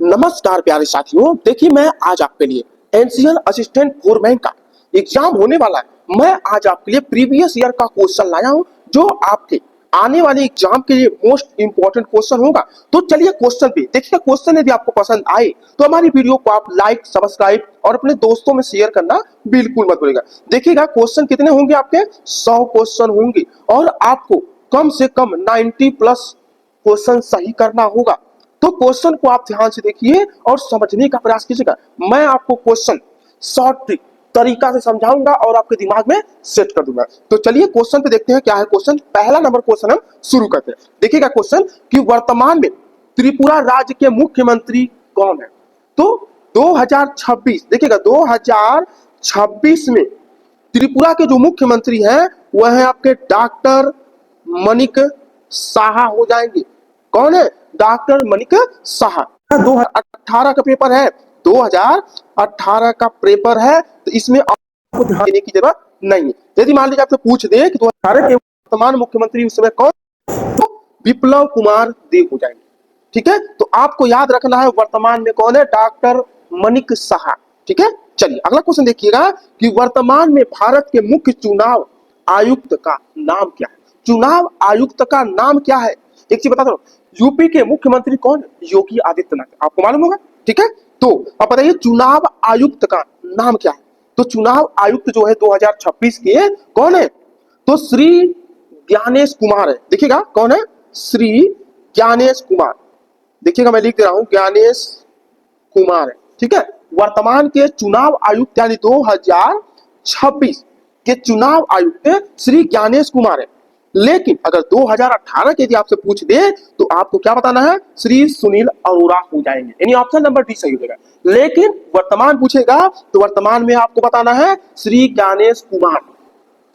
नमस्कार प्यारे साथियों, देखिए मैं आज आपके लिए एनसीएल असिस्टेंट फोरमैन का एग्जाम होने वाला है। मैं आज आपके लिए प्रीवियस ईयर का क्वेश्चन लाया हूं जो आपके आने वाले एग्जाम के लिए मोस्ट इंपॉर्टेंट क्वेश्चन होगा। तो चलिए क्वेश्चन पे देखिए। क्वेश्चन यदि आपको पसंद आए तो हमारी वीडियो को आप लाइक, सब्सक्राइब और अपने दोस्तों में शेयर करना बिल्कुल मत भूलिएगा। देखिएगा क्वेश्चन कितने होंगे, आपके 100 क्वेश्चन होंगे और आपको कम से कम 90 प्लस क्वेश्चन सही करना होगा। तो क्वेश्चन को आप ध्यान से देखिए और समझने का प्रयास कीजिएगा। मैं आपको क्वेश्चन शॉर्ट तरीका से समझाऊंगा और आपके दिमाग में सेट कर दूंगा। तो चलिए क्वेश्चन पे देखते हैं क्या है क्वेश्चन। पहला नंबर क्वेश्चन हम शुरू करते हैं। देखिएगा क्वेश्चन कि वर्तमान में त्रिपुरा राज्य के मुख्यमंत्री कौन है। तो 2026 देखिएगा 2026 में त्रिपुरा के जो मुख्यमंत्री हैं वह है आपके डॉक्टर मणिक साहा हो जाएंगे। कौन है? डॉक्टर मणिक साहा। 2018 का पेपर है, 2018 का पेपर है, तो इसमें आपको ध्यान देने की जरूरत नहीं है। यदि मान लीजिए आपसे पूछ दे कि 2018 के वर्तमान मुख्यमंत्री उस समय कौन, तो विप्लव कुमार देव हो जाएंगे। ठीक है, तो आपको याद रखना है वर्तमान में कौन है, डॉक्टर मणिक साहा। ठीक है, चलिए अगला क्वेश्चन देखिएगा कि वर्तमान में भारत के मुख्य चुनाव आयुक्त का नाम क्या है। चुनाव आयुक्त का नाम क्या है? एक चीज बता दो, यूपी के मुख्यमंत्री कौन है? योगी आदित्यनाथ, आपको मालूम होगा। ठीक है, तो अब बताइए चुनाव आयुक्त का नाम क्या है। तो चुनाव आयुक्त जो है 2026 के कौन है, तो श्री ज्ञानेश कुमार है। देखिएगा कौन है, श्री ज्ञानेश कुमार। देखिएगा मैं लिख दे रहा हूं, ज्ञानेश कुमार है। ठीक है, वर्तमान के चुनाव आयुक्त यानी 2026 के चुनाव आयुक्त श्री ज्ञानेश कुमार है। लेकिन अगर 2018 के यदि आपसे पूछ दे तो आपको क्या बताना है, श्री सुनील अरोड़ा हो जाएंगे, यानी ऑप्शन नंबर डी सही हो जाएगा। लेकिन वर्तमान पूछेगा तो वर्तमान में आपको बताना है श्री ज्ञानेश कुमार।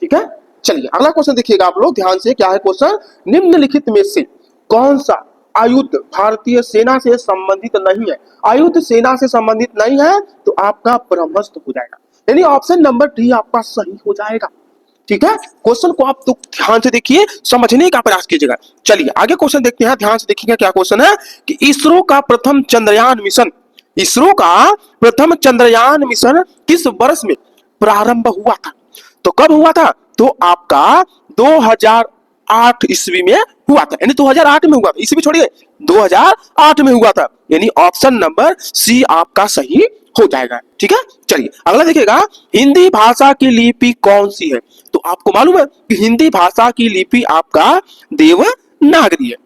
ठीक है, चलिए अगला क्वेश्चन देखिएगा आप लोग ध्यान से। क्या है क्वेश्चन, निम्नलिखित में से कौन सा आयुध भारतीय सेना से संबंधित नहीं है। आयुध सेना से संबंधित नहीं है तो आपका ब्रह्मास्त्र हो जाएगा, यानी ऑप्शन नंबर डी आपका सही हो जाएगा। ठीक है, क्वेश्चन को आप तो ध्यान से देखिए, समझने का प्रयास कीजिएगा। चलिए आगे क्वेश्चन देखते हैं, ध्यान से देखिएगा क्या क्वेश्चन है कि इसरो का प्रथम चंद्रयान मिशन, इसरो का प्रथम चंद्रयान मिशन किस वर्ष में प्रारंभ हुआ था। तो कब हुआ था, तो आपका 2008 ईस्वी में हुआ था, यानी 2008 में हुआ था, ईस्वी छोड़िए 2008 में हुआ था, यानी ऑप्शन नंबर सी आपका सही हो जाएगा। ठीक है, चलिए अगला देखिएगा, हिंदी भाषा की लिपि कौन सी है। तो आपको मालूम है कि हिंदी भाषा की लिपि आपका देवनागरी है।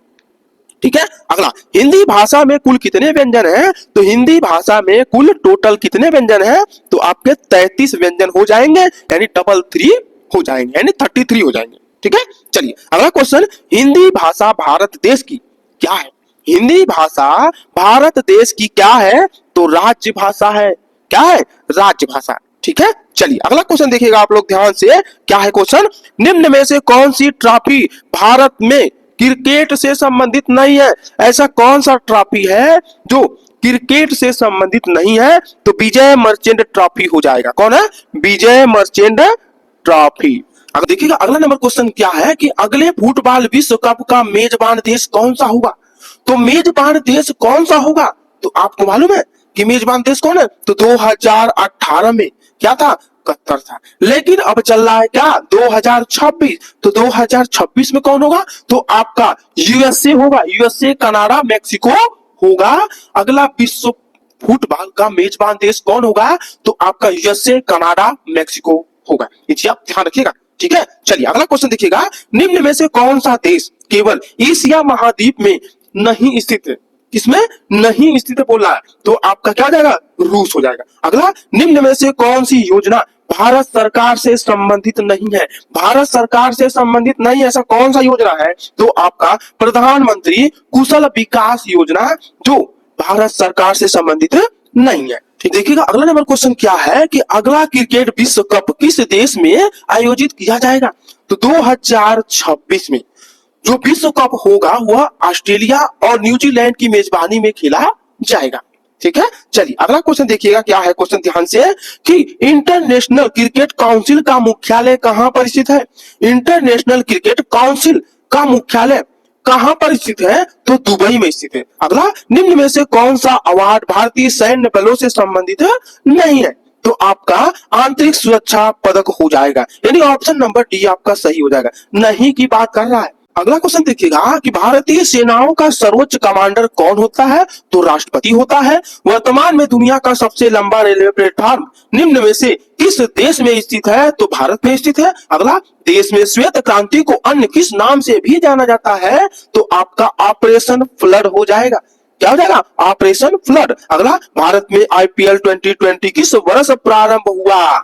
ठीक है, अगला हिंदी भाषा में कुल कितने व्यंजन हैं। तो हिंदी भाषा में कुल टोटल कितने व्यंजन हैं, तो आपके 33 व्यंजन हो जाएंगे, यानी 33 हो जाएंगे, यानी 33 हो जाएंगे। ठीक है, चलिए अगला क्वेश्चन, हिंदी भाषा भारत देश की क्या है। हिंदी भाषा भारत देश की क्या है, तो राज्य भाषा है। क्या है, राज्य भाषा। ठीक है, चलिए अगला क्वेश्चन देखिएगा आप लोग ध्यान से। क्या है क्वेश्चन, निम्न में से कौन सी ट्रॉफी भारत में क्रिकेट से संबंधित नहीं है। ऐसा कौन सा ट्रॉफी है जो क्रिकेट से संबंधित नहीं है, तो विजय मर्चेंट ट्रॉफी हो जाएगा। कौन है, विजय मर्चेंट ट्रॉफी। अब देखिएगा अगला नंबर क्वेश्चन क्या है कि अगले फुटबॉल विश्व कप का मेजबान देश कौन सा होगा। तो मेजबान देश कौन सा होगा, तो आपको मालूम है कि मेजबान देश कौन है, तो 2018 में क्या था, कतर था। लेकिन अब चल रहा है क्या, 2026, तो 2026 में कौन होगा, तो आपका यूएसए होगा। यूएसए, कनाडा, मेक्सिको होगा। अगला विश्व फुटबॉल का मेजबान देश कौन होगा, तो आपका यूएसए, कनाडा, मेक्सिको होगा। ये आप ध्यान रखिएगा। ठीक है, चलिए अगला क्वेश्चन देखिएगा, निम्न में से कौन सा देश केवल एशिया महाद्वीप में नहीं स्थित है। किसमें नहीं स्थित बोल रहा है, तो आपका क्या जाएगा, रूस हो जाएगा। अगला, निम्न में से कौन सी योजना भारत सरकार से संबंधित नहीं है। भारत सरकार से संबंधित नहीं, ऐसा कौन सा योजना है, तो आपका प्रधानमंत्री कुशल विकास योजना, जो भारत सरकार से संबंधित नहीं है। ठीक, देखिएगा अगला नंबर क्वेश्चन क्या है कि अगला क्रिकेट विश्व कप किस देश में आयोजित किया जाएगा। तो 2026 में जो विश्व कप होगा वह ऑस्ट्रेलिया और न्यूजीलैंड की मेजबानी में खेला जाएगा। ठीक है, चलिए अगला क्वेश्चन देखिएगा क्या है क्वेश्चन ध्यान से कि इंटरनेशनल क्रिकेट काउंसिल का मुख्यालय कहां पर स्थित है। इंटरनेशनल क्रिकेट काउंसिल का मुख्यालय कहां पर स्थित है? तो दुबई में स्थित है। अगला, निम्न में से कौन सा अवार्ड भारतीय सैन्य बलों से संबंधित नहीं है? तो आपका आंतरिक सुरक्षा पदक हो जाएगा, यानी ऑप्शन नंबर डी आपका सही हो जाएगा। नहीं की बात कर रहा है। अगला क्वेश्चन देखिएगा कि भारतीय सेनाओं का सर्वोच्च कमांडर कौन होता है? तो राष्ट्रपति होता है। वर्तमान में दुनिया का सबसे लंबा रेलवे प्लेटफॉर्म निम्न में से किस देश में स्थित है? तो भारत में स्थित है। अगला, देश में श्वेत क्रांति को अन्य किस नाम से भी जाना जाता है? तो आपका ऑपरेशन फ्लड हो जाएगा। क्या हो जाएगा? Operation flood. अगला, भारत में आईपीएल 2020 किस वर्ष प्रारंभ हुआ?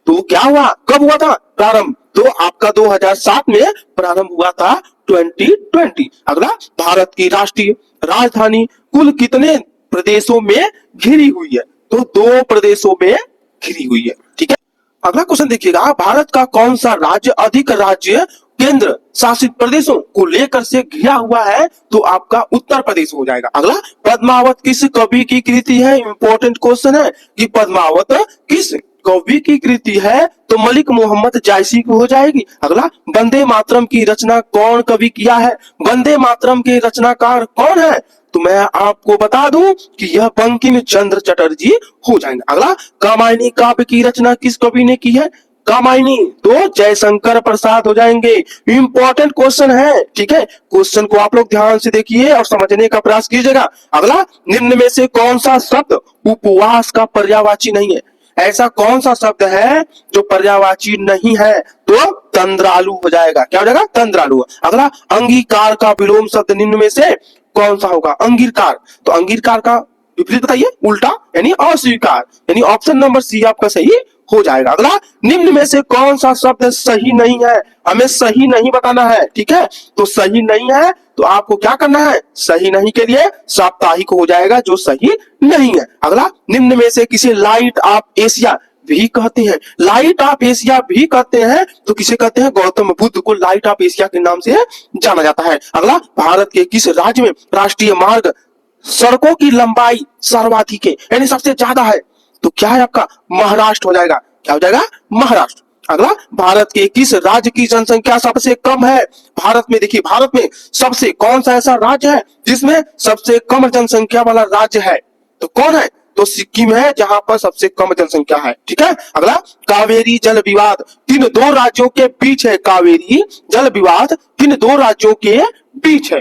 तो क्या हुआ? कब हुआ था प्रारंभ? तो आपका 2007 में प्रारंभ हुआ था 2020। अगला, भारत की राष्ट्रीय राजधानी कुल कितने प्रदेशों में घिरी हुई है? तो 2 प्रदेशों में घिरी हुई है। ठीक है। अगला क्वेश्चन देखिएगा, भारत का कौन सा राज्य अधिक राज्य केंद्र शासित प्रदेशों को लेकर से घिरा हुआ है? तो आपका उत्तर प्रदेश हो जाएगा। अगला, पद्मावत किस कवि की कृति है? इंपॉर्टेंट क्वेश्चन है कि पद्मावत किस कवि की कृति है? तो मलिक मोहम्मद जायसी की हो जाएगी। अगला, वंदे मातरम की रचना कौन कवि किया है? वंदे मातरम के रचनाकार कौन है? तो मैं आपको बता दूं कि यह बंकिम चंद्र चटर्जी हो जाएंगे। अगला, कामायनी काव्य की रचना किस कवि ने की है? कामायनी, तो जयशंकर प्रसाद हो जाएंगे। इंपॉर्टेंट क्वेश्चन है। ठीक है, क्वेश्चन को आप लोग ध्यान से देखिए और समझने का प्रयास कीजिएगा। अगला, निम्न में से कौन सा शब्द उपवास का पर्यायवाची नहीं है? ऐसा कौन सा शब्द है जो पर्यायवाची नहीं है? तो तंद्रालु हो जाएगा। क्या हो जाएगा? तंद्रालु। अगला, अंगीकार का विलोम शब्द निम्न में से कौन सा होगा? अंगीकार, तो अंगीकार का विपरीत बताइए, उल्टा, यानी अस्वीकार, यानी ऑप्शन नंबर सी आपका सही हो जाएगा। अगला, निम्न में से कौन सा शब्द सही नहीं है? हमें सही नहीं बताना है। ठीक है, तो सही नहीं है तो आपको क्या करना है? सही नहीं के लिए साप्ताहिक हो जाएगा जो सही नहीं है। अगला, निम्न में से किसे लाइट ऑफ एशिया भी कहते हैं? लाइट ऑफ एशिया भी कहते हैं तो किसे कहते हैं? गौतम बुद्ध को लाइट ऑफ एशिया के नाम से जाना जाता है। अगला, भारत के किस राज्य में राष्ट्रीय मार्ग सड़कों की लंबाई सर्वाधिक है, यानी सबसे ज्यादा है? तो क्या है आपका? महाराष्ट्र हो जाएगा। क्या हो जाएगा? महाराष्ट्र। अगला, भारत के किस राज्य की जनसंख्या सबसे कम है? भारत में देखिए, भारत में सबसे कौन सा ऐसा राज्य है जिसमें सबसे कम जनसंख्या वाला राज्य है? तो कौन है? तो सिक्किम है, जहां पर सबसे कम जनसंख्या है। ठीक है। अगला, कावेरी जल विवाद किन 2 राज्यों के बीच है? कावेरी जल विवाद किन 2 राज्यों के बीच है?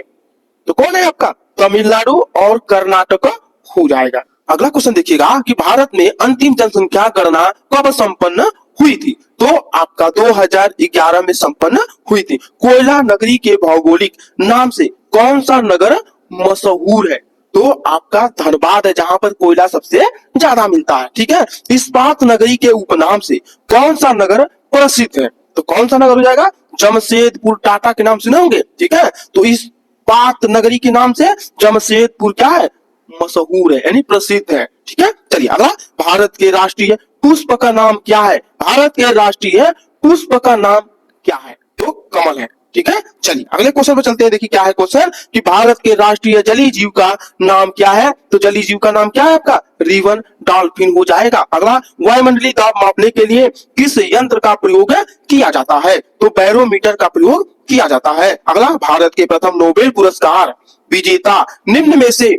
तो कौन है आपका? तमिलनाडु और कर्नाटक हो जाएगा। अगला क्वेश्चन देखिएगा कि भारत में अंतिम जनसंख्या गणना कब संपन्न हुई थी? तो आपका 2011 में संपन्न हुई थी। कोयला नगरी के भौगोलिक नाम से कौन सा नगर मशहूर है? तो आपका धनबाद है, जहां पर कोयला सबसे ज्यादा मिलता है। ठीक है। इस्पात नगरी के उपनाम से कौन सा नगर प्रसिद्ध है? तो कौन सा नगर हो जाएगा? जमशेदपुर, टाटा के नाम सुने होंगे। ठीक है, तो इस्पात नगरी के नाम से जमशेदपुर क्या है? मशहूर है, यानी प्रसिद्ध है। ठीक है। चलिए अगला, भारत के राष्ट्रीय पुष्प का नाम क्या है? भारत के राष्ट्रीय पुष्प का नाम क्या है? तो कमल है। ठीक है। चलिए अगले क्वेश्चन पर चलते हैं। देखिए क्या है क्वेश्चन कि भारत के राष्ट्रीय जलीय जीव का नाम क्या है? तो जलीय जीव का नाम क्या है आपका? रिवन डॉल्फिन हो जाएगा। अगला, वायुमंडलीय दाब मापने के लिए किस यंत्र का प्रयोग किया जाता है? तो बैरोमीटर का प्रयोग किया जाता है। अगला, भारत के प्रथम नोबेल पुरस्कार विजेता निम्न में से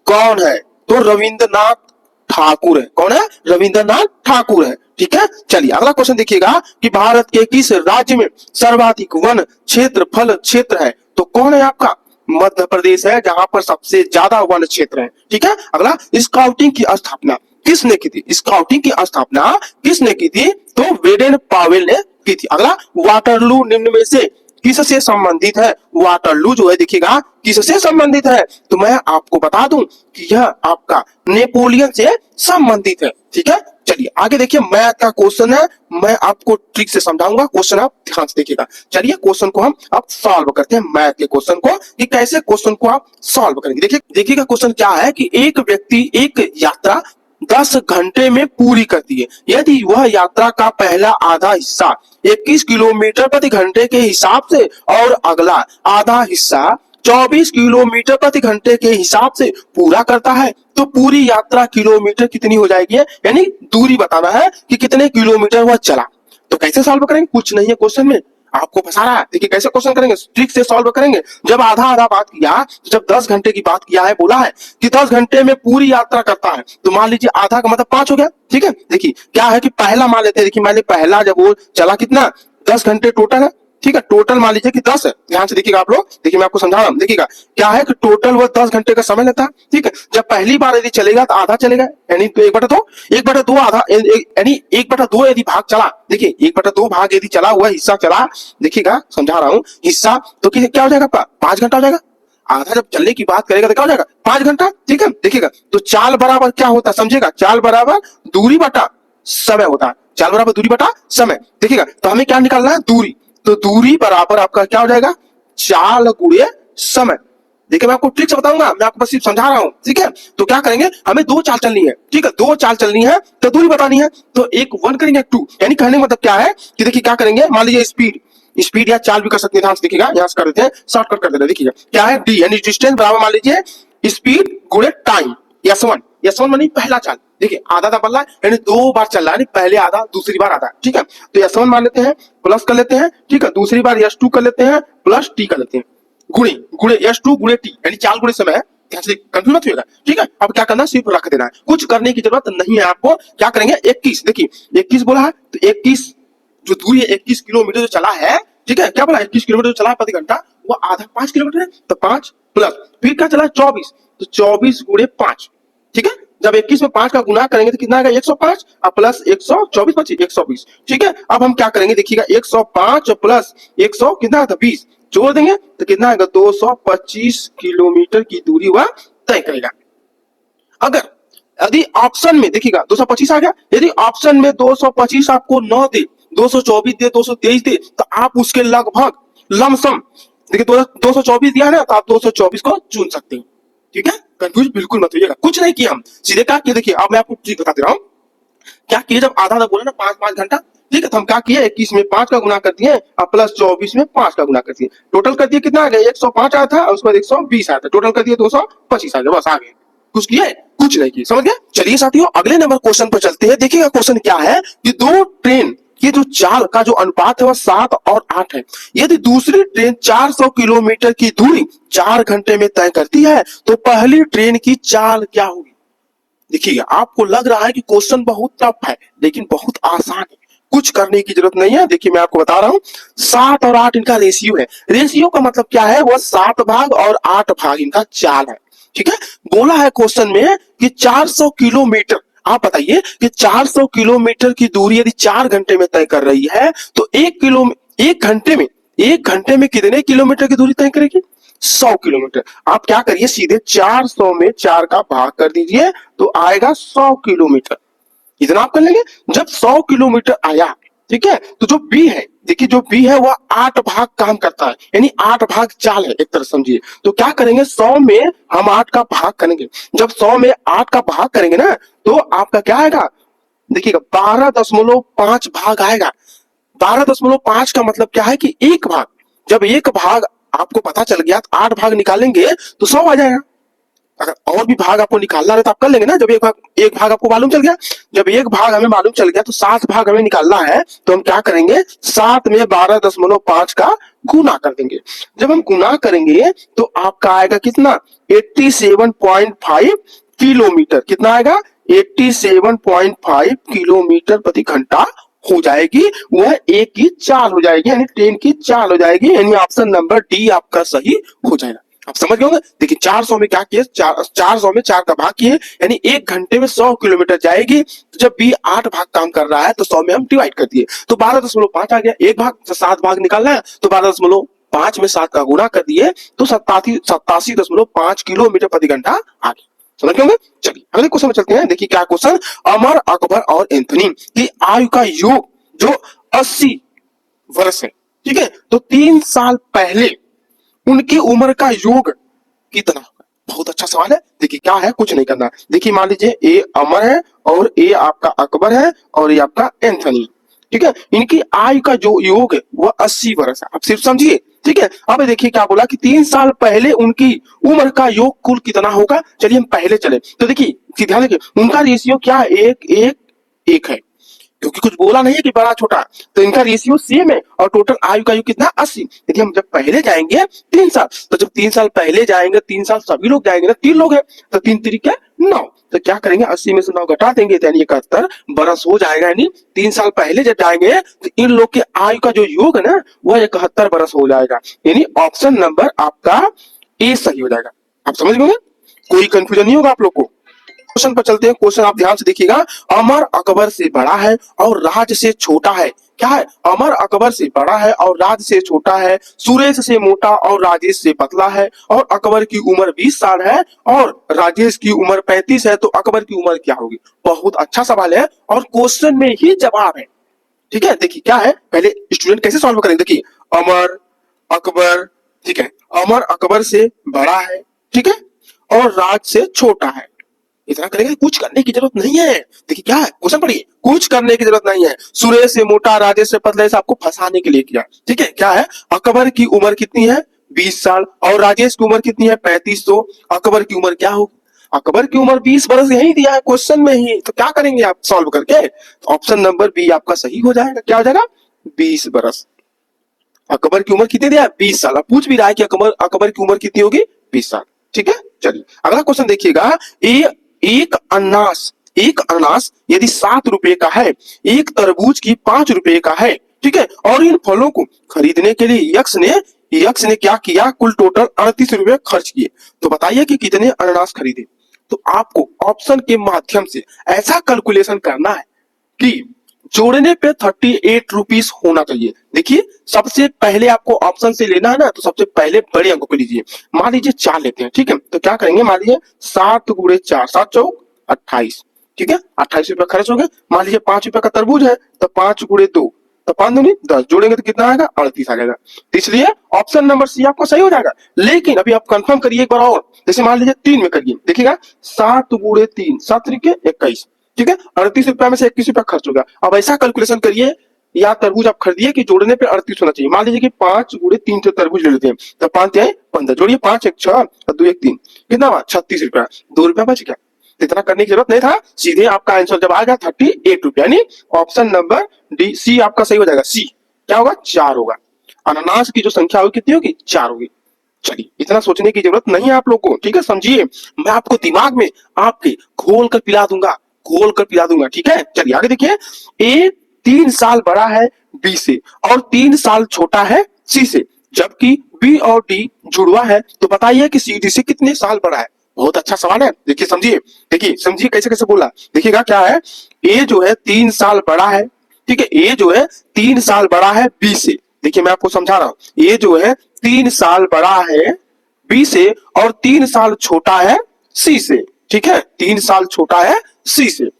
कौन है? तो रविंद्रनाथ ठाकुर है। कौन है? रविंद्रनाथ ठाकुर है। ठीक है। चलिए अगला क्वेश्चन देखिएगा कि भारत के किस राज्य में सर्वाधिक वन क्षेत्रफल क्षेत्र है? तो कौन है आपका? मध्य प्रदेश है, जहां पर सबसे ज्यादा वन क्षेत्र है। ठीक है। अगला, स्काउटिंग की स्थापना किसने की थी? स्काउटिंग की स्थापना किसने की थी? तो वेडेन पावेल ने की थी। अगला, वाटरलू निम्न में से किससे संबंधित है? वाटरलू जो है देखिएगा किससे संबंधित है? तो मैं आपको बता दूं कि यह आपका नेपोलियन से संबंधित है। ठीक है। चलिए आगे देखिए, मैथ का क्वेश्चन है, मैं आपको ट्रिक से समझाऊंगा। क्वेश्चन आप ध्यान से देखिएगा। चलिए क्वेश्चन को हम अब सॉल्व करते हैं, मैथ के क्वेश्चन को, कि कैसे क्वेश्चन को आप सॉल्व करेंगे। देखिए देखिएगा क्वेश्चन क्या है कि एक व्यक्ति एक यात्रा 10 घंटे में पूरी करती है। यदि वह यात्रा का पहला आधा हिस्सा 21 किलोमीटर प्रति घंटे के हिसाब से और अगला आधा हिस्सा 24 किलोमीटर प्रति घंटे के हिसाब से पूरा करता है, तो पूरी यात्रा किलोमीटर कितनी हो जाएगी? यानी दूरी बताना है कि कितने किलोमीटर वह चला। तो कैसे सॉल्व करेंगे? कुछ नहीं है क्वेश्चन में, आपको फंसा रहा है। देखिए कैसे क्वेश्चन करेंगे, ट्रिक से सॉल्व करेंगे। जब आधा आधा बात किया, तो जब 10 घंटे की बात किया है, बोला है कि 10 घंटे में पूरी यात्रा करता है, तो मान लीजिए आधा का मतलब 5 हो गया। ठीक है, देखिए क्या है कि पहला मान लेते हैं। देखिए मैंने पहला जब वो चला कितना 10 घंटे टोटल है। ठीक है, टोटल मान लीजिए कि 10 है। ध्यान से देखिएगा आप लोग, देखिए मैं आपको समझा रहा हूं। देखिएगा क्या है कि टोटल वो 10 घंटे का समय लेता है। ठीक है, जब पहली बार यदि चलेगा तो आधा चलेगा, यानी तो 1/2 आधा, यानी 1/2 यदि भाग चला। देखिए 1/2 भाग यदि चला हुआ हिस्सा चला, देखिएगा समझा रहा हूं हिस्सा, तो क्या हो जाएगा आपका 5 घंटा हो जाएगा। आधा जब चलने की बात करेगा तो क्या हो जाएगा 5 घंटा। ठीक है, देखिएगा तो चाल बराबर क्या होता है समझिएगा, चाल बराबर दूरी बटा समय होता है। चाल बराबर दूरी बटा समय। देखिएगा तो हमें क्या निकालना है, दूरी। तो दूरी बराबर आपका क्या हो जाएगा, चाल गुणे समय। देखिए मैं आपको ट्रिक से बताऊंगा, मैं आपको बस सिर्फ समझा रहा हूं। ठीक है, तो क्या करेंगे, हमें 2 चाल चलनी है। ठीक है, 2 चाल चलनी है तो दूरी बतानी है। तो एक 1 करेंगे, 2, यानी कहने का मतलब क्या है कि देखिए क्या करेंगे, मान लीजिए स्पीड या चाल भी कर सकते हैं। ध्यान से देखिएगा, यहां से कर देते हैं, शॉर्टकट कर देते हैं। देखिएगा क्या है, डी यानी डिस्टेंस बराबर मान लीजिए स्पीड गुणे टाइम, S1 मानी पहला चाल। देखिए आधा आधा बल्ला यानी 2 बार चल रहा है, पहले आधा दूसरी बार आधा। ठीक है, तो S1 मान लेते हैं, प्लस कर लेते हैं। ठीक है, दूसरी बार S2 कर लेते हैं, प्लस टी कर लेते हैं, गुणे गुणे S2 गुणे टी, यानी चाल गुणे समय है। ध्यान से कंफ्यूज मत होइएगा। ठीक है, अब क्या करना है, सिर्फ रख देना है, कुछ करने की जरूरत नहीं है आपको। क्या करेंगे, 21, देखिए 21 बोला है तो 21 जो दूरी है 21 किलोमीटर जो चला है। ठीक है, क्या बोला 21 किलोमीटर जो चला है प्रति घंटा, वो आधा 5 किलोमीटर है। तो 5 प्लस फिर क्या चला 24, तो 24 गुणे 5। ठीक है, जब 21 में 5 का गुना करेंगे तो कितना आएगा 105 और प्लस 124 बची 120। ठीक है, अब हम क्या करेंगे, देखिएगा 105 प्लस 100 कितना था 20, जोड़ देंगे तो कितना आएगा 225 किलोमीटर की दूरी वह तय करेगा। अगर यदि ऑप्शन में देखिएगा 225 आ गया, यदि ऑप्शन में 225 आपको न दे, 224 दे, 223 दे, तो आप उसके लगभग लमसम, देखिए 224 दिया है ना, तो आप 224 को चुन सकते हैं। ठीक है, कंफ्यूज बिल्कुल मत होइएगा, कुछ नहीं किया हम, सीधे क्या किया, देखिए अब मैं आपको चीज बता दे रहा हूँ। क्या किए, जब आधा आधा बोला ना 5-5 घंटा, ठीक है, तो हम क्या किए 21 में 5 का गुना कर दिए और प्लस 24 में 5 का गुना कर दिए, टोटल कर दिए कितना आ गया 105 आया था और उसके बाद 120 आया था, टोटल कर दिए 225 आ गया, बस आ गए। कुछ किए, कुछ नहीं किए, समझ गए। चलिए साथियों अगले नंबर क्वेश्चन पर चलते हैं। देखिएगा क्वेश्चन क्या है कि 2 ट्रेन ये जो चाल का जो अनुपात है वह 7 और 8 है। यदि दूसरी ट्रेन 400 किलोमीटर की दूरी 4 घंटे में तय करती है तो पहली ट्रेन की चाल क्या होगी। देखिएगा आपको लग रहा है कि क्वेश्चन बहुत टफ है, लेकिन बहुत आसान है, कुछ करने की जरूरत नहीं है। देखिए मैं आपको बता रहा हूं 7 और 8 इनका रेशियो है। रेशियो का मतलब क्या है, वह 7 भाग और 8 भाग इनका चाल है। ठीक है, बोला है क्वेश्चन में कि 400 किलोमीटर, आप बताइए कि 400 किलोमीटर की दूरी यदि 4 घंटे में तय कर रही है तो 1 घंटे में कितने किलोमीटर की दूरी तय करेगी, 100 किलोमीटर। आप क्या करिए, सीधे 400 में 4 का भाग कर दीजिए तो आएगा 100 किलोमीटर, इतना आप कर लेंगे। जब 100 किलोमीटर आया, ठीक है, तो जो बी है, देखिए जो बी है वह 8 भाग काम करता है, यानी 8 भाग चाल है एक तरह समझिए। तो क्या करेंगे, 100 में हम 8 का भाग करेंगे। जब 100 में 8 का भाग करेंगे ना, तो आपका क्या आएगा, देखिएगा 12.5 भाग आएगा। 12.5 का मतलब क्या है कि एक भाग, जब एक भाग आपको पता चल गया तो 8 भाग निकालेंगे तो 100 आ जाएगा। अगर और भी भाग आपको निकालना है तो आप कर लेंगे ना। जब एक भाग आपको मालूम चल गया, जब एक भाग हमें मालूम चल गया तो 7 भाग हमें निकालना है, तो हम क्या करेंगे 7 में 12.5 का गुना कर देंगे। जब हम गुना करेंगे तो आपका आएगा कितना 87.5 किलोमीटर, कितना आएगा 87.5 किलोमीटर प्रति घंटा हो जाएगी, वह एक की चाल हो जाएगी, यानी ट्रेन की चाल हो जाएगी, यानी ऑप्शन नंबर डी आपका सही हो जाएगा। आप समझ गए होंगे। देखिए 400 में क्या किए, 400 में 4 का भाग किए, यानी 1 घंटे में 100 किलोमीटर जाएगी। तो जब भी 8 भाग काम कर रहा है तो 100 में हम डिवाइड कर दिए तो 12.5 आ गया। एक भाग 7 भाग निकालना है तो 12.5 में 7 का गुना कर दिए तो 87.5 किलोमीटर प्रति घंटा आ गया। समझ गए होंगे। चलिए अगले क्वेश्चन में चलते हैं। देखिए क्या क्वेश्चन, अमर, अकबर और एंथनी की आयु का योग जो 80 वर्ष है, ठीक है, तो 3 साल पहले उनकी उम्र का योग कितना होगा। बहुत अच्छा सवाल है। देखिए क्या है, कुछ नहीं करना। देखिए मान लीजिए ए अमर है और ए आपका अकबर है और ये आपका एंथनी, ठीक है, इनकी आयु का जो योग है वह 80 वर्ष है। आप सिर्फ समझिए, ठीक है। अब देखिए क्या बोला कि 3 साल पहले उनकी उम्र का योग कुल कितना होगा। चलिए हम पहले चले तो देखिए ध्यान देखिए उनका रेशियो क्या है, 1-1-1 है। क्योंकि कुछ बोला नहीं है कि बड़ा छोटा, तो इनका रेशियो सेम है और टोटल आयु का आयु कितना 80। यदि हम जब पहले जाएंगे 3 साल, तो जब 3 साल पहले जाएंगे 3 साल सभी लोग जाएंगे ना, 3 लोग हैं तो 3 3 9, तो क्या करेंगे 80 में से 9 घटा देंगे तो यानी 71 बरस हो जाएगा। यानी 3 साल पहले जब जाएंगे तो इन लोग के आयु का जो योग है ना वह 71 बरस हो जाएगा। यानी ऑप्शन नंबर आपका ए सही हो जाएगा। आप समझ गए, कोई कंफ्यूजन नहीं होगा आप लोग को। क्वेश्चन पर चलते हैं। क्वेश्चन आप ध्यान से देखिएगा। अमर अकबर से बड़ा है और राज से छोटा है। क्या है? अमर अकबर से बड़ा है और राज से छोटा है, सुरेश से मोटा और राजेश से पतला है, और अकबर की उम्र 20 साल है और राजेश की उम्र 35 है, तो अकबर की उम्र क्या होगी? बहुत अच्छा सवाल है और क्वेश्चन में ही जवाब है। ठीक है, देखिए क्या है, पहले स्टूडेंट कैसे सॉल्व करेंगे। देखिए अमर अकबर, ठीक है, अमर अकबर से बड़ा है, ठीक है, और राज से छोटा है। इतना करेंगे, कुछ करने की जरूरत नहीं है। देखिए क्या है, क्वेश्चन पढ़िए, कुछ करने की जरूरत नहीं है। सुरेश से मोटा राजेश से पतला, इसे आपको फंसाने के लिए किया। ठीक है, क्या है, अकबर की उम्र कितनी है? 20 साल, और राजेश की उम्र कितनी है? 35। तो अकबर की उम्र क्या होगी? अकबर की उम्र 20 बरस यही दिया है क्वेश्चन में ही, तो क्या करेंगे आप सॉल्व करके? ऑप्शन नंबर बी आपका सही हो जाएगा। क्या हो जाएगा? 20 बरस। अकबर की उम्र कितनी दिया है? 20 साल। अब पूछ भी रहा है कि अकबर की उम्र कितनी होगी? 20 साल। ठीक है, चलिए अगला क्वेश्चन देखिएगा। एक अनानास यदि 7 रुपए का है, एक तरबूज की 5 रुपए का है, ठीक है, और इन फलों को खरीदने के लिए यक्ष ने क्या किया? कुल टोटल 38 रुपए खर्च किए। तो बताइए कि कितने अनानास खरीदे। तो आपको ऑप्शन के माध्यम से ऐसा कैलकुलेशन करना है कि जोड़ने पे 38 रुपीज होना चाहिए। देखिए सबसे पहले आपको ऑप्शन से लेना है ना, तो सबसे पहले बड़े अंकों को लीजिए। मान लीजिए 4 लेते हैं, ठीक है, तो क्या करेंगे, मान लीजिए 7 गुणे 4, 7 चौक 28, ठीक है, 28 रुपए खर्च हो गए। मान लीजिए 5 रुपए का तरबूज है, तो 5 गुणे 2, तो 5 दूनी 10, जोड़ेंगे तो कितना आएगा? 38 आ जाएगा। तो इसलिए ऑप्शन नंबर सी आपको सही हो जाएगा। लेकिन अभी आप कंफर्म करिए एक बार और, जैसे मान लीजिए 3 में करिए, देखिएगा 7 गुणे 3, 7 3 21, ठीक है, 38 रुपए में से 21 रुपया खर्च होगा। अब ऐसा कैलकुलेशन करिए, या तरबूज आप खरीदिए कि जोड़ने पे 38 होना चाहिए। मान लीजिए कि 5 गुणे 3 से तरबूज ले लेते हैं, तो 5 है 15, जोड़िए 5 1 6 और 2 1 3, कितना हुआ? 36 रुपया, 2 रुपया बच गया। इतना करने की जरूरत नहीं था, सीधे आपका आंसर जब आएगा 38 रुपया, यानी ऑप्शन नंबर डी सी आपका सही हो जाएगा। सी क्या होगा? 4 होगा। अनानास की जो संख्या होगी कितनी होगी? 4 होगी। चलिए इतना सोचने की जरूरत नहीं है आप लोग को, ठीक है, समझिए। मैं आपको दिमाग में आपके घोल कर पिला दूंगा, घोल कर पिला दूंगा, ठीक है। चलिए आगे देखिए। ए 3 साल बड़ा है बी से और 3 साल छोटा है सी से, जबकि बी और डी जुड़वा है, तो बताइए कि सी डी से कितने साल बड़ा है। बहुत अच्छा सवाल है, देखिए समझिए, देखिए समझिए कैसे कैसे बोला। देखिएगा क्या है, ए जो है 3 साल बड़ा है, ठीक है, ए जो है 3 साल बड़ा है बी से। देखिए मैं आपको समझा रहा हूं, ये जो है 3 साल बड़ा है बी से और 3 साल छोटा है सी से, ठीक है, 3 साल छोटा है सी से।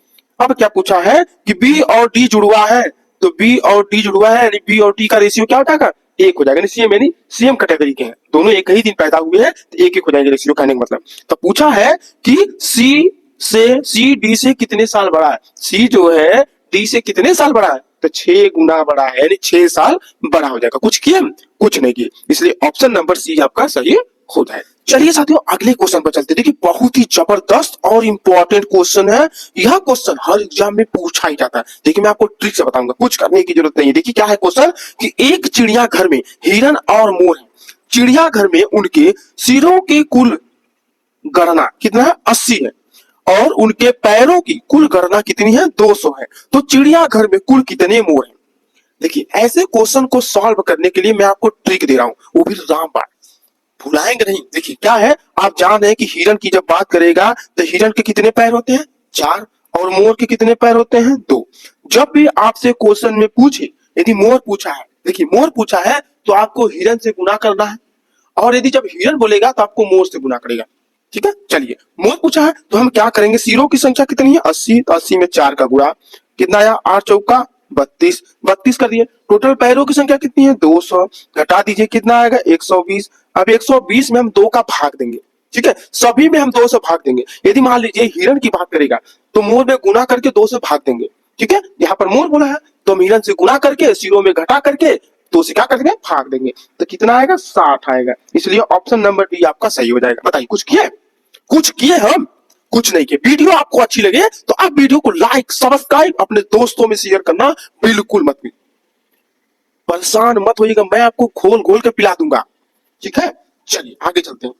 अब क्या पूछा है कि बी और डी जुड़वा है, तो बी और डी जुड़वा है, यानी बी और डी का रेशियो क्या हो जाएगा? 1 हो जाएगा। सेम यानी सेम कैटेगरी के हैं, दोनों एक ही दिन पैदा हुए हैं, तो 1 1 हो जाएंगे रेशियो, कहने का मतलब। तो पूछा है कि सी डी से कितने साल बड़ा है। सी जो है डी से कितने साल बड़ा है? तो 6 गुना बड़ा है, यानी 6 साल बड़ा हो जाएगा। कुछ किए? कुछ नहीं किए, इसलिए ऑप्शन नंबर सी आपका सही हो जाए। चलिए साथियों अगले क्वेश्चन पर चलते हैं। देखिए बहुत ही जबरदस्त और इंपॉर्टेंट क्वेश्चन है। यह क्वेश्चन हर एग्जाम में पूछा ही जाता है। देखिए मैं आपको ट्रिक से बताऊंगा, कुछ करने की जरूरत नहीं है। देखिए क्या है क्वेश्चन कि एक चिड़ियाघर में हिरन और मोर है। चिड़ियाघर में उनके सिरों की कुल गणना कितना है? 80 है, और उनके पैरों की कुल गणना कितनी है? 200 है। तो चिड़ियाघर में कुल कितने मोर हैं? देखिए ऐसे क्वेश्चन को सॉल्व करने के लिए मैं आपको ट्रिक दे रहा हूं, वो भी रामबाण, भुलाएंगे नहीं। देखिए क्या है, आप जान रहे हैं कि हिरन की जब बात करेगा तो हिरन के कितने पैर होते हैं? 4, और मोर के कितने पैर होते हैं? 2। जब भी आपसे क्वेश्चन में पूछे, यदि मोर पूछा है, देखिए मोर पूछा है तो आपको हिरन से गुना करना है, और यदि जब हिरन बोलेगा तो आपको मोर से गुना करेगा। ठीक है, चलिए मोर पूछा है तो हम क्या करेंगे, सिरों की संख्या कितनी है? 80, तो 80 में 4 का गुणा कितना आया? 8 चौका 32, 32 कर दिए। टोटल पैरों की संख्या कितनी है? 200, घटा दीजिए कितना आएगा? 120। अब 120 में हम 2 का भाग देंगे, ठीक है, सभी में हम 2 से भाग देंगे। यदि मान लीजिए हिरन की बात करेगा तो मोर में गुना करके 2 से भाग देंगे, ठीक है। यहाँ पर मोर बोला है तो हम हिरन से गुना करके सिरों में घटा करके 2 से क्या कर देंगे? भाग देंगे, तो कितना आएगा? 60 आएगा। इसलिए ऑप्शन नंबर डी आपका सही हो जाएगा। बताइए कुछ किए? कुछ किए हम? कुछ नहीं किया। वीडियो आपको अच्छी लगे तो आप वीडियो को लाइक सब्सक्राइब अपने दोस्तों में शेयर करना बिल्कुल मत भूलिए। परेशान मत होइएगा, मैं आपको घोल घोल के पिला दूंगा, ठीक है। चलिए आगे चलते हैं।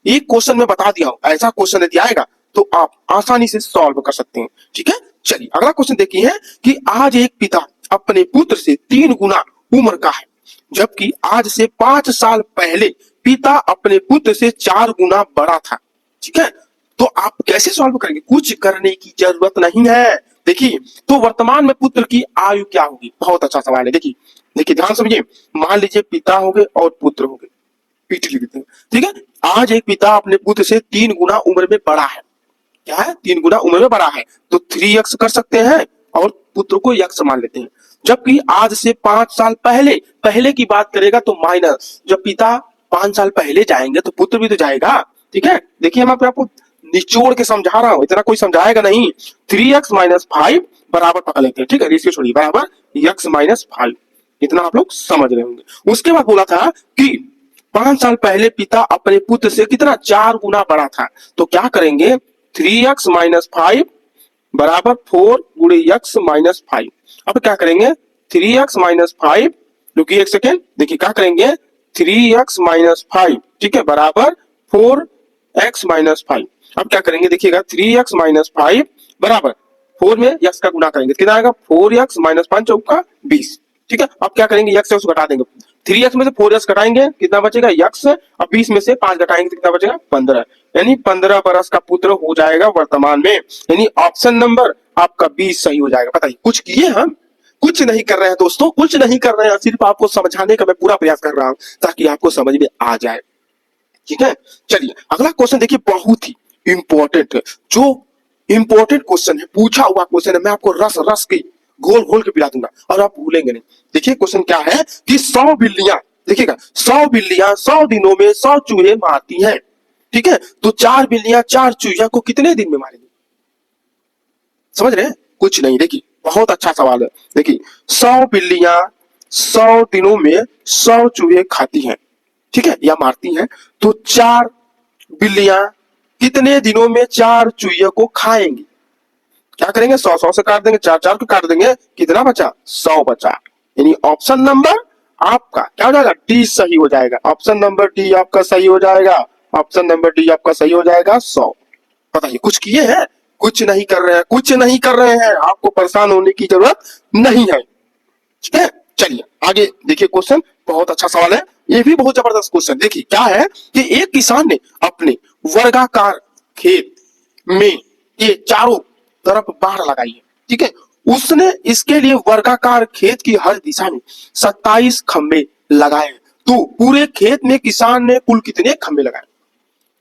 एक क्वेश्चन में बता दिया हूं, ऐसा क्वेश्चन यदि आएगा तो आप आसानी से सॉल्व कर सकते हैं, ठीक है। चलिए अगला क्वेश्चन देखिए कि आज एक पिता अपने पुत्र से 3 गुना उम्र का है, जबकि आज से 5 साल पहले पिता अपने पुत्र से 4 गुना बड़ा था, ठीक है। तो आप कैसे सॉल्व करेंगे? कुछ करने की जरूरत नहीं है। देखिए तो वर्तमान में पुत्र की आयु क्या होगी? बहुत अच्छा सवाल है। देखिए देखिए ध्यान समझिए। मान लीजिए पिता हो गए और पुत्र हो गए, पीटी लिख देते हैं, ठीक है। आज एक पिता अपने पुत्र से 3 गुना उम्र में बड़ा है। क्या है? 3 गुना उम्र में बड़ा है, तो 3x कर सकते हैं और पुत्र को x मान लेते हैं। जबकि आज से 5 साल पहले, पहले की बात करेगा तो माइनस, जब पिता 5 साल पहले जाएंगे तो पुत्र भी तो जाएगा, ठीक है। देखिए मैं आपको निचोड़ के समझा रहा हूं, इतना कोई समझाएगा नहीं। 3x माइनस 5 बराबर पकड़ लेते हैं, ठीक है। रेशियो छोड़िए, बराबर x माइनस 5, इतना आप लोग समझ रहे होंगे। उसके बाद बोला था कि 5 साल पहले पिता अपने पुत्र से कितना 4 गुना बड़ा था, तो क्या करेंगे? 3x माइनस 5 बराबर 4 गुणे x माइनस 5। अब क्या करेंगे? 3x माइनस 5, रुकिए एक सेकेंड, देखिए क्या करेंगे? 3x माइनस 5, ठीक है, बराबर 4x माइनस 5। अब क्या करेंगे? देखिएगा 3x माइनस 5 बराबर 4 में x का गुना करेंगे, कितना आएगा? 4x माइनस 5 चौका 20, ठीक है। अब क्या करेंगे? x से उसको घटा देंगे, 3x में से 4x घटाएंगे, कितना बचेगा? x। अब 20 में से 5 घटाएंगे तो कितना बचेगा? 15, यानी 15 बरस का पुत्र हो जाएगा वर्तमान में, यानी ऑप्शन नंबर आपका 20 सही हो जाएगा। बताइए कुछ किए हम? कुछ नहीं कर रहे हैं दोस्तों, कुछ नहीं कर रहे हैं, सिर्फ आपको समझाने का मैं पूरा प्रयास कर रहा हूं ताकि आपको समझ में आ जाए, ठीक है। चलिए अगला क्वेश्चन देखिए, बहुत ही इंपॉर्टेंट है, जो इंपॉर्टेंट क्वेश्चन है, पूछा हुआ क्वेश्चन है, मैं आपको रस रस के घोल घोल के पिला दूंगा और आप भूलेंगे नहीं। देखिए क्वेश्चन क्या है कि 100 बिल्लियां, देखिएगा 100 बिल्लियां 100 दिनों में 100 चूहे मारती हैं, ठीक है। तो 4 बिल्लियां 4 चूहिया को कितने दिन में मारेंगी? समझ रहे हैं? कुछ नहीं। देखिए बहुत अच्छा सवाल है। देखिए 100 बिल्लियां 100 दिनों में 100 चूहे खाती हैं, ठीक है, या मारती हैं, तो 4 बिल्लियां कितने दिनों में 4 चूहिया को खाएंगी? क्या करेंगे? 100 से काट देंगे, 4 को काट देंगे, कितना बचा? 100 बचा, यानी ऑप्शन नंबर आपका क्या हो जाएगा? डी सही हो जाएगा। ऑप्शन नंबर डी आपका सही हो जाएगा। ऑप्शन नंबर डी आपका सही हो जाएगा, 100। बताइए कुछ किए हैं? कुछ नहीं कर रहे हैं, कुछ नहीं कर रहे हैं, आपको परेशान होने की जरूरत नहीं है, ठीक है। चलिए आगे देखिए, क्वेश्चन बहुत अच्छा सवाल है, ये भी बहुत जबरदस्त क्वेश्चन। देखिए क्या है कि एक किसान ने अपने वर्गाकार खेत में ये चारों तरफ बाढ़ लगाई है, ठीक है। उसने इसके लिए वर्गाकार खेत की हर दिशा में 27 खंबे लगाए। तो पूरे खेत में किसान ने कुल कितने खंबे लगाए?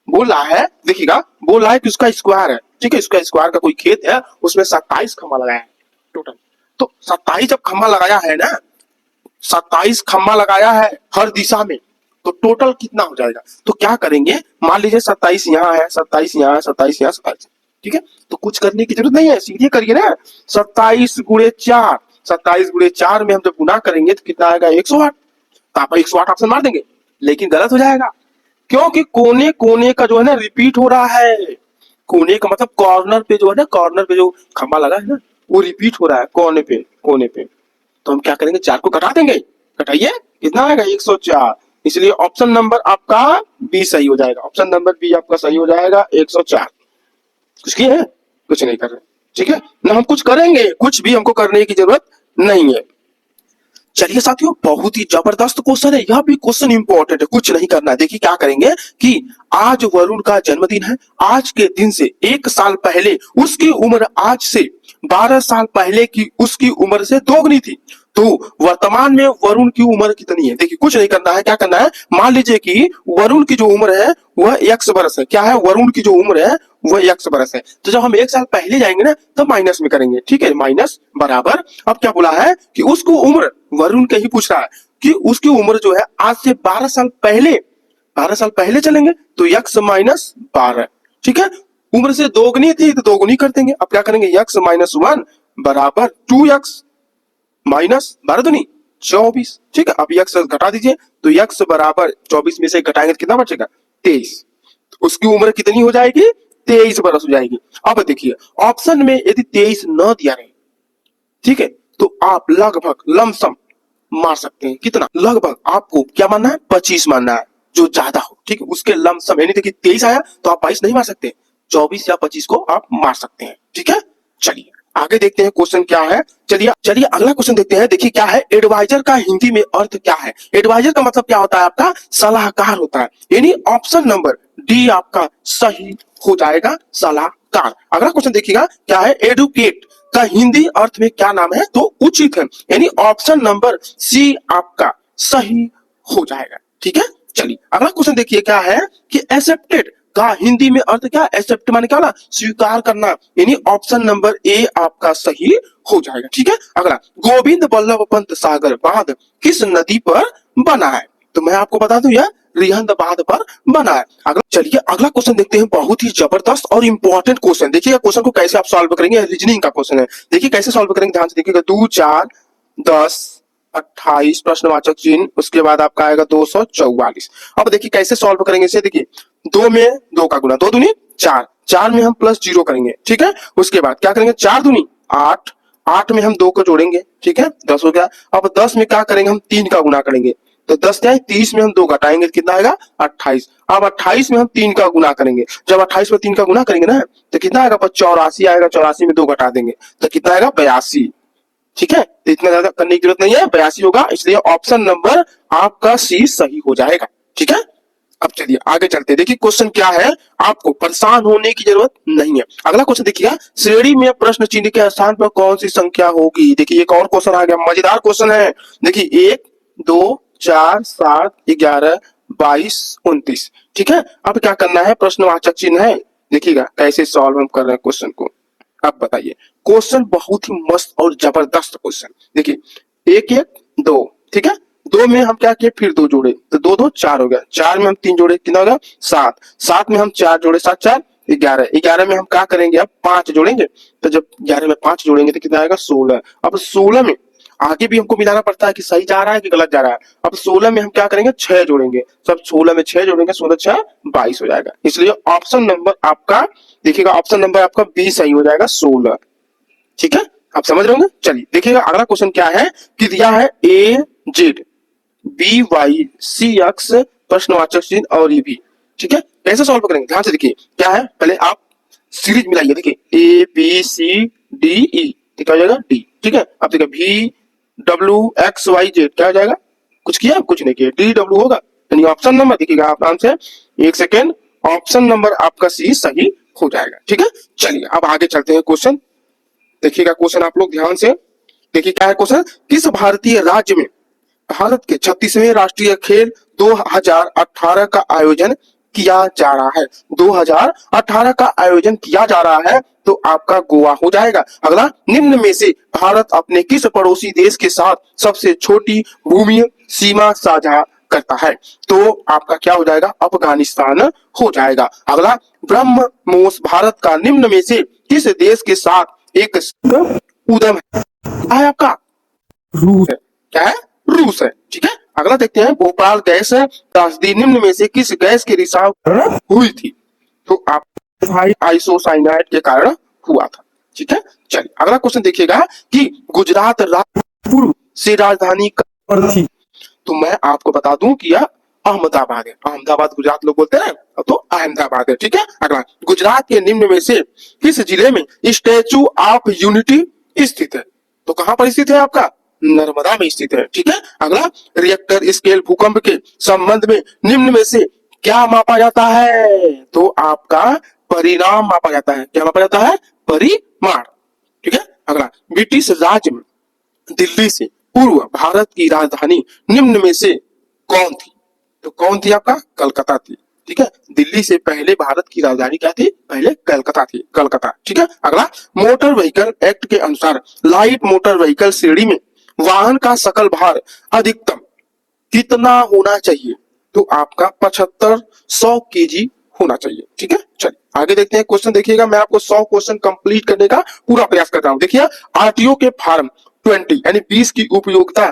बोल रहा है, देखिएगा बोल रहा है कि उसका स्क्वायर है, ठीक है, उसका स्क्वायर का कोई खेत है, उसमें 27 खंबा लगाया है टोटल। तो 27 जब खंबा लगाया है ना, 27 खंबा लगाया है हर दिशा में, तो टोटल कितना हो जाएगा? तो क्या करेंगे? मान लीजिए 27 यहाँ है, 27 यहाँ है, 27 यहाँ, 27, ठीक है। तो कुछ करने की जरूरत नहीं है, सीधे करिए ना। 27 गुणे 4, 27 गुणे 4 में हम जब गुना करेंगे तो कितना आएगा? 108। तो आप 108 ऑप्शन मार देंगे, लेकिन गलत हो जाएगा, क्योंकि कोने कोने का जो है ना रिपीट हो रहा है। कोने का मतलब कॉर्नर पे जो है ना, कॉर्नर पे जो खंबा लगा है ना, वो रिपीट हो रहा है कोने पे, कोने पे। तो हम क्या करेंगे? 4 को घटा देंगे, घटाइए, कितना आएगा? 104। इसलिए ऑप्शन नंबर आपका बी सही हो जाएगा। ऑप्शन नंबर बी आपका सही हो जाएगा, 104। कुछ किए हैं? कुछ नहीं कर रहे, ठीक है ना। हम कुछ करेंगे, कुछ भी हमको करने की जरूरत नहीं है। चलिए साथियों, बहुत ही जबरदस्त क्वेश्चन है, यह भी क्वेश्चन इंपॉर्टेंट है, कुछ नहीं करना है। देखिए क्या करेंगे कि आज वरुण का जन्मदिन है, आज के दिन से 1 साल पहले उसकी उम्र आज से 12 साल पहले की उसकी उम्र से दोगुनी थी। तो वर्तमान में वरुण की उम्र कितनी है? देखिए कुछ नहीं करना है, क्या करना है? मान लीजिए कि वरुण की जो उम्र है वह x बरस है। क्या है? वरुण की जो उम्र है वह x बरस है। तो जब हम 1 साल पहले जाएंगे ना, तो माइनस में करेंगे, ठीक है, माइनस बराबर। अब क्या बोला है कि उसको उम्र, वरुण के ही पूछ रहा है कि उसकी उम्र जो है आज से 12 साल पहले, 12 साल पहले चलेंगे तो x माइनस 12, ठीक है। उम्र से दोगुनी थी तो दोगुनी कर देंगे। अब क्या करेंगे? x माइनस 1 बराबर 2x माइनस 12 दूनी 24, ठीक है। अब x घटा दीजिए, तो x बराबर 24 में से घटाएंगे तो कितना बचेगा? 23। उसकी उम्र कितनी हो जाएगी? 23 बरस हो जाएगी। अब देखिए ऑप्शन में यदि 23 न दिया रहे, ठीक है, तो आप लगभग लमसम मार सकते हैं। कितना? लगभग आपको क्या मानना है? 25 मानना है, जो ज्यादा हो, ठीक है। उसके लमसम यानी देखिए 23 आया तो आप 22 नहीं मार सकते, 24 या 25 को आप मार सकते हैं, ठीक है। चलिए आगे देखते हैं क्वेश्चन क्या है। चलिए चलिए अगला क्वेश्चन देखते हैं। देखिए क्या है, एडवाइजर का हिंदी में अर्थ क्या है? एडवाइजर का मतलब क्या होता है? आपका सलाहकार होता है, यानी ऑप्शन नंबर डी आपका सही हो जाएगा, सलाहकार। अगला क्वेश्चन देखिएगा क्या है, एडुकेट का हिंदी अर्थ में क्या नाम है? तो उचित है, यानी ऑप्शन नंबर सी आपका सही हो जाएगा, ठीक है। चलिए अगला क्वेश्चन देखिए क्या है कि एक्सेप्टेड का हिंदी में अर्थ क्या? एक्सेप्ट माने क्या? स्वीकार करना, यानी ऑप्शन नंबर ए आपका सही हो जाएगा, ठीक है। अगला, गोविंद बल्लभ पंत सागर बांध किस नदी पर बना है? तो मैं आपको बता दूं यह रिहंद बांध पर बना है। अगला चलिए अगला क्वेश्चन देखते हैं, बहुत ही जबरदस्त और इंपॉर्टेंट क्वेश्चन। देखिएगा क्वेश्चन को कैसे आप सॉल्व करेंगे, रीजनिंग का क्वेश्चन है। देखिए कैसे सॉल्व करेंगे, ध्यान से देखिएगा। 2 4 10 28 प्रश्नवाचक चिन्ह, उसके बाद आपका आएगा 244। अब देखिए कैसे सॉल्व करेंगे इसे। देखिए 2 में 2 का गुना, 2 दूनी 4, 4 में हम प्लस 0 करेंगे, ठीक है। उसके बाद क्या करेंगे, 4 दूनी 8, 8 में हम 2 को जोड़ेंगे, ठीक है, 10 हो गया। अब 10 में क्या करेंगे, हम 3 का गुना करेंगे, तो 10 क्या है, 30 में हम 2 घटाएंगे, कितना आएगा 28। अब 28 में हम 3 का गुना करेंगे, जब 28 में 3 का गुना करेंगे ना तो कितना आएगा, 84 आएगा। 84 में 2 घटा देंगे तो कितना आएगा, 82, ठीक है। तो इतना ज्यादा करने की जरूरत नहीं है, 82 होगा, इसलिए ऑप्शन नंबर आपका सी सही हो जाएगा, ठीक है। अब चलिए आगे चलते हैं। देखिए क्वेश्चन क्या है, आपको परेशान होने की जरूरत नहीं है। अगला क्वेश्चन देखिएगा, श्रेणी में प्रश्न चिन्ह के स्थान पर कौन सी संख्या होगी? देखिए एक और क्वेश्चन आ गया, मजेदार क्वेश्चन है। देखिए 1 2 4 7 11 22 29, ठीक है। अब क्या करना है, प्रश्नवाचक चिन्ह है, देखिएगा कैसे सॉल्व हम कर रहे हैं क्वेश्चन को। अब बताइए, क्वेश्चन बहुत ही मस्त और जबरदस्त क्वेश्चन। देखिए 1 1 2, ठीक है। 2 में हम क्या किए, फिर 2 जोड़े, तो 2 2 4 हो गया। 4 में हम 3 जोड़े, कितना हो गया 7, 7 में हम 4 जोड़े, 7 4 11, 11 में हम क्या करेंगे, अब 5 जोड़ेंगे, तो जब 11 में 5 जोड़ेंगे तो कितना आएगा 16। अब 16 में आगे भी हमको मिलाना पड़ता है कि सही जा रहा है कि गलत जा रहा है। अब 16 में हम क्या करेंगे, 6 जोड़ेंगे, सब 16 में 6 जोड़ेंगे, 16 6 22 हो जाएगा। इसलिए ऑप्शन नंबर आपका देखिएगा, ऑप्शन नंबर आपका बी सही हो जाएगा, 16, ठीक है। आप समझ रहे होंगे। चलिए देखिएगा अगला क्वेश्चन क्या है कि दिया है A Z B Y C X प्रश्नवाचक चिन्ह और ई भी, ठीक है। कैसे सॉल्व करेंगे, ध्यान से देखिए क्या है, पहले आप सीरीज मिलाइए। देखिए A B C D E, ठीक है, डी, ठीक है। अब देखिए भी डब्ल्यू एक्स वाई जेड, क्या हो जाएगा, कुछ किया, कुछ नहीं किया, डी डब्ल्यू होगा, यानी ऑप्शन नंबर देखिएगा आप आराम से, एक सेकेंड, ऑप्शन नंबर आपका सी सही हो जाएगा, ठीक है। चलिए अब आगे चलते हैं क्वेश्चन। देखिएगा क्वेश्चन आप लोग ध्यान से देखिए क्या है क्वेश्चन, किस भारतीय राज्य में भारत के 36वें राष्ट्रीय खेल 2018 का आयोजन किया जा रहा है? 2018 का आयोजन किया जा रहा है तो आपका गोवा हो जाएगा। अगला, निम्न में से भारत अपने किस पड़ोसी देश के साथ सबसे छोटी भूमि सीमा साझा करता है? तो आपका क्या हो जाएगा, अफगानिस्तान हो जाएगा। अगला, ब्रह्मोस भारत का निम्न में से किस देश के साथ एक उद्यम है आपका? रूस है। क्या है? रूस है, ठीक है। अगला देखते हैं, भोपाल गैस त्रासदी निम्न में से किस गैस के रिसाव हुई थी? तो आप आइसोसाइनाइड के कारण हुआ था, ठीक है। चलिए अगला क्वेश्चन देखिएगा कि गुजरात पूर्व से राजधानी कहाँ थी? तो मैं आपको बता दूं कि यह अहमदाबाद है। अहमदाबाद गुजरात लोग बोलते हैं, तो अहमदाबाद है, ठीक है। अगला, गुजरात के निम्न में से किस जिले में स्टैचू ऑफ यूनिटी स्थित है? तो कहां पर स्थित है आपका? नर्मदा में स्थित है, ठीक है। अगला, रिएक्टर स्केल भूकंप के संबंध में निम्न में से क्या मापा जाता है? तो आपका परिणाम मापा जाता है। क्या मापा जाता है? परिमाण, ठीक है। अगला, ब्रिटिश राज में दिल्ली से पूर्व भारत की राजधानी निम्न में से कौन थी? तो कौन थी आपका? कलकत्ता थी, ठीक है। दिल्ली से पहले भारत की राजधानी क्या थी? पहले कलकत्ता थी, कलकत्ता, ठीक है। अगला, मोटर व्हीकल एक्ट के अनुसार लाइट मोटर व्हीकल श्रेणी में वाहन का सकल भार अधिकतम कितना होना चाहिए? तो आपका 75-100 केजी होना चाहिए, ठीक है। चलिए आगे देखते हैं क्वेश्चन। देखिएगा मैं आपको 100 क्वेश्चन कंप्लीट करने का पूरा प्रयास कर रहा हूं। देखिए आरटीओ के फॉर्म 20 यानी 20 की उपयोगिता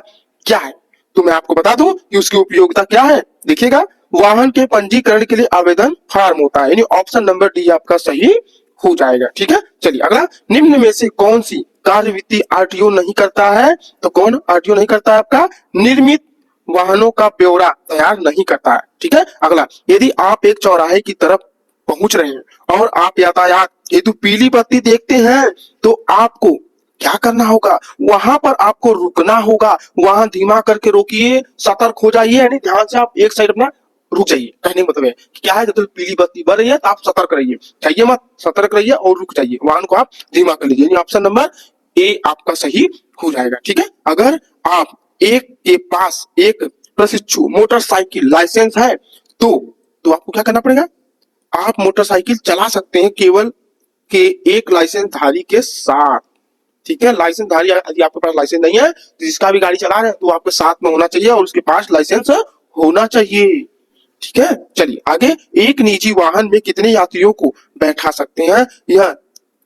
क्या है? तो मैं आपको बता दूं कि उसकी उपयोगिता क्या है। देखिएगा वाहन के पंजीकरण के लिए आवेदन फॉर्म होता है, यानी ऑप्शन नंबर डी आपका सही हो जाएगा। ठीक है, चलिए अगला, निम्न में से कौन सी कार्यविधि आरटीओ नहीं करता है? तो कौन आरटीओ नहीं करता है? आपका निर्मित वाहनों का ब्यौरा तैयार नहीं करता है। ठीक है, अगला, यदि आप एक चौराहे की तरफ पहुंच रहे हैं और आप यातायात हेतु पीली बत्ती देखते हैं तो आपको क्या करना होगा? वहां पर आपको रुकना होगा, वहां धीमा करके रोकिए, सतर्क हो जाइए, यानी ध्यान से आप एक साइड अपना रुक जाइए। कहने का मतलब है कि क्या है, जब पीली बत्ती बढ़ रही है तो आप सतर्क रहिए, चाहिए मत, सतर्क रहिए और रुक जाइए, वाहन को आप धीमा कर लीजिए, यानी ऑप्शन नंबर ए आपका सही हो जाएगा। ठीक है, अगर आप एक के पास एक प्रशिक्षु मोटरसाइकिल लाइसेंस है तो आपको क्या करना पड़ेगा? आप मोटरसाइकिल चला सकते हैं केवल के एक लाइसेंस धारी के साथ। ठीक है, लाइसेंस धारी, यदि आपके पास लाइसेंस नहीं है तो जिसका भी गाड़ी चला रहे हैं तो आपके साथ में होना चाहिए और उसके पास लाइसेंस होना चाहिए। ठीक है, चलिए आगे, एक निजी वाहन में कितने यात्रियों को बैठा सकते हैं? यह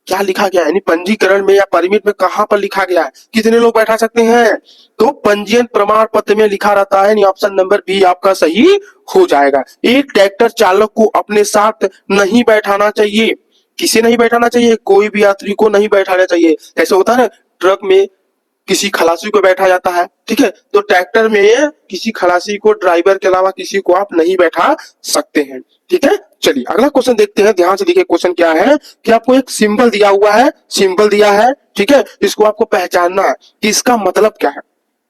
क्या लिखा गया है, यानी पंजीकरण में या परमिट में कहां पर लिखा गया है कितने लोग बैठा सकते हैं? तो पंजीयन प्रमाण पत्र में लिखा रहता है, यानी ऑप्शन नंबर बी आपका सही हो जाएगा। एक ट्रैक्टर चालक को अपने साथ नहीं बैठाना चाहिए। किसे नहीं बैठाना चाहिए? कोई भी यात्री को नहीं बैठाना चाहिए। ऐसे होता है ना, ट्रक में किसी खलासी को बैठा जाता है, ठीक है, तो ट्रैक्टर में किसी खलासी को, ड्राइवर के अलावा किसी को आप नहीं बैठा सकते हैं। ठीक है, चलिए अगला क्वेश्चन देखते हैं, ध्यान से देखिए क्वेश्चन क्या है कि आपको एक सिंबल दिया हुआ है, सिंबल दिया है, ठीक है, इसको आपको पहचानना है कि इसका मतलब क्या है।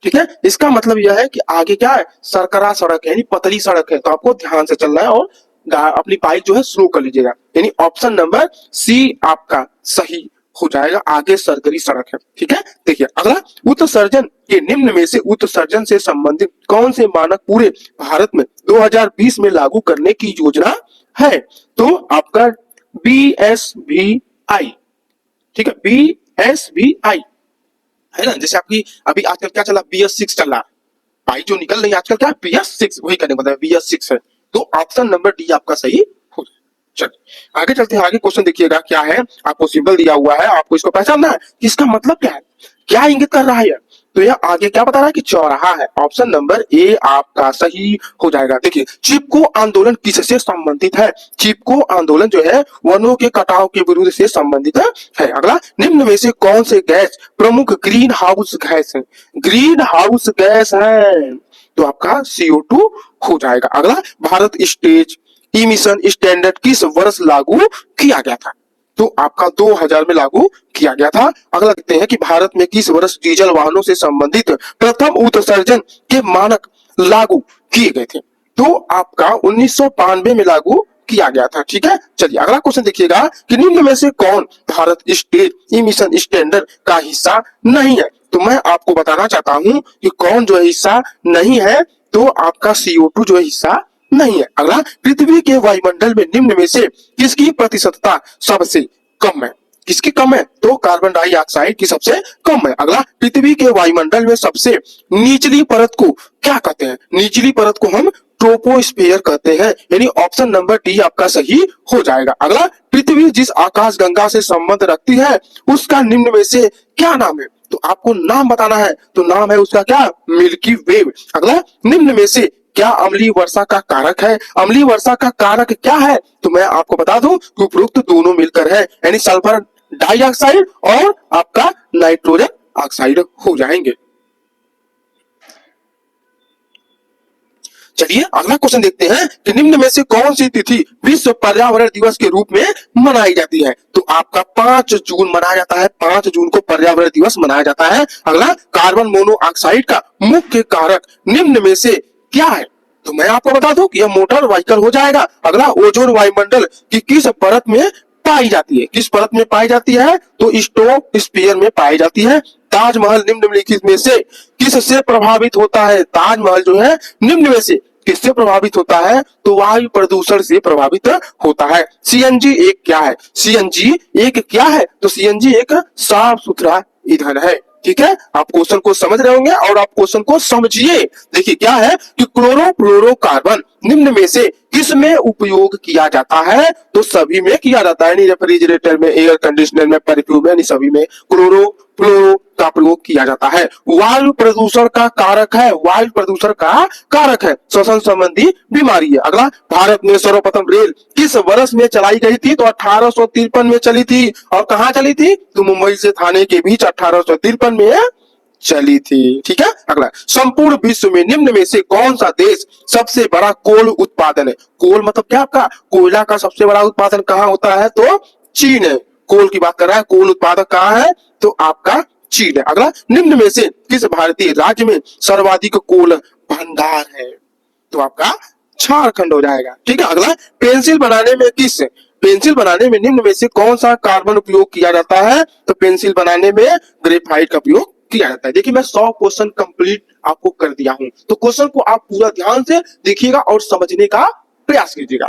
ठीक है, इसका मतलब यह है कि आगे क्या है, सरकरा सड़क है, यानी पतली सड़क है, तो आपको ध्यान से चलना है और अपनी बाइक जो है स्लो कर लीजिएगा, यानी ऑप्शन नंबर सी आपका सही हो जाएगा, आगे सरकरी सड़क है। ठीक है, देखिए अगला, उत्सर्जन के निम्न में से उत्सर्जन से संबंधित कौन से मानक पूरे भारत में 2020 में लागू करने की योजना है? तो आपका BSVI, ठीक है, BSVI है ना, जैसे आपकी अभी आजकल क्या चला, BS6 चल रहा, बाइक जो निकल रही है आजकल क्या, BS6, वही करने मतलब BS6 है, तो ऑप्शन नंबर डी आपका सही हो जाए। चलिए आगे चलते हैं, आगे क्वेश्चन देखिएगा क्या है, आपको सिंबल दिया हुआ है, आपको इसको पहचानना है कि इसका मतलब क्या है, क्या इंगित कर रहा है। तो यह आगे क्या बता रहा है कि चौराहा है, ऑप्शन नंबर ए आपका सही हो जाएगा। देखिए, चिपको आंदोलन किससे संबंधित है? चिपको आंदोलन जो है वनों के कटाव के विरुद्ध से संबंधित है। अगला, निम्न में से कौन से गैस प्रमुख ग्रीन हाउस गैस है? ग्रीन हाउस गैस है, तो आपका CO2 हो जाएगा। अगला, भारत स्टेज इमिशन स्टैंडर्ड किस वर्ष लागू किया गया था? तो आपका 2000 में लागू किया गया था। अगला देखते हैं कि भारत में किस वर्ष डीजल वाहनों से संबंधित प्रथम उत्सर्जन के मानक लागू किए गए थे? तो आपका 1992 में लागू किया गया था। ठीक है, चलिए अगला क्वेश्चन देखिएगा कि निम्न में से कौन भारत स्टेज इमिशन स्टैंडर्ड का हिस्सा नहीं है? तो मैं आपको बताना चाहता हूं कि कौन जो है हिस्सा नहीं है, तो आपका CO2 जो है हिस्सा नहीं है। अगला, पृथ्वी के वायुमंडल में निम्न में से किसकी प्रतिशतता सबसे कम है? किसकी कम है? तो कार्बन डाइऑक्साइड की सबसे कम है। अगला, पृथ्वी के वायुमंडल में सबसे निचली परत को क्या कहते हैं? निचली परत को हम ट्रोपोस्फीयर कहते हैं, यानी ऑप्शन नंबर डी आपका सही हो जाएगा। अगला, पृथ्वी जिस आकाश गंगा से संबंध रखती है उसका निम्न में से क्या नाम है? तो आपको नाम बताना है, तो नाम है उसका क्या, मिल्की वे। अगला, निम्न में से क्या अम्लीय वर्षा का कारक है? अम्लीय वर्षा का कारक क्या है? तो मैं आपको बता दूं कि उपरोक्त दोनों मिलकर है, यानी सल्फर डाइऑक्साइड और आपका नाइट्रोजन ऑक्साइड हो जाएंगे। चलिए अगला क्वेश्चन देखते हैं कि निम्न में से कौन सी तिथि विश्व पर्यावरण दिवस के रूप में मनाई जाती है? तो आपका 5 जून मनाया जाता है, 5 जून को पर्यावरण दिवस मनाया जाता है। अगला, कार्बन मोनोऑक्साइड का मुख्य कारक निम्न में से क्या है? तो मैं आपको बता दूं कि यह मोटर व्हीकल हो जाएगा। अगला, ओजोन वायुमंडल की किस परत में पाई जाती है? किस परत में पाई जाती है? तो स्ट्रोपोस्फीयर में पाई जाती है। ताजमहल निम्नलिखित में से किससे प्रभावित होता है? ताजमहल जो है निम्न में से किससे प्रभावित होता है? तो वायु प्रदूषण से प्रभावित होता है। CNG एक क्या है? CNG एक क्या है? तो CNG एक साफ सुथरा ईंधन है। ठीक है, आप क्वेश्चन को समझ रहे होंगे और आप क्वेश्चन को समझिए। देखिए क्या है कि क्लोरोफ्लोरोकार्बन निम्न में से किस में उपयोग किया जाता है? तो सभी में किया जाता है, रेफ्रिजरेटर में, एयर कंडीशनर में, परफ्यूम में, सभी में क्लोरोफ्लोरो का प्रयोग किया जाता है। वायु प्रदूषण का कारक है, वायु प्रदूषण का कारक है, श्वसन संबंधी बीमारी है। अगला, भारत में सर्वप्रथम रेल किस वर्ष में चलाई गई थी? तो 1853 में चली थी। और कहां चली थी? तो मुंबई से थाने के बीच 1853 में चली थी। ठीक है। अगला, संपूर्ण विश्व में निम्न में से कौन सा देश सबसे बड़ा कोल उत्पादन है? कोल मतलब क्या? आपका कोयला का सबसे बड़ा उत्पादन कहाँ होता है? तो चीन है। कोल की बात कर रहा है, कोल उत्पादक कहाँ है? तो आपका चीन है। अगला, निम्न में से किस भारतीय राज्य में सर्वाधिक कोल भंडार है? तो आपका झारखंड हो जाएगा। ठीक है। अगला, पेंसिल बनाने में निम्न में से कौन सा कार्बन उपयोग किया जाता है? तो पेंसिल बनाने में ग्रेफाइट का उपयोग किया जाता है। देखिए मैं 100 क्वेश्चन कंप्लीट आपको कर दिया हूं, तो क्वेश्चन को आप पूरा ध्यान से देखिएगा और समझने का प्रयास कीजिएगा।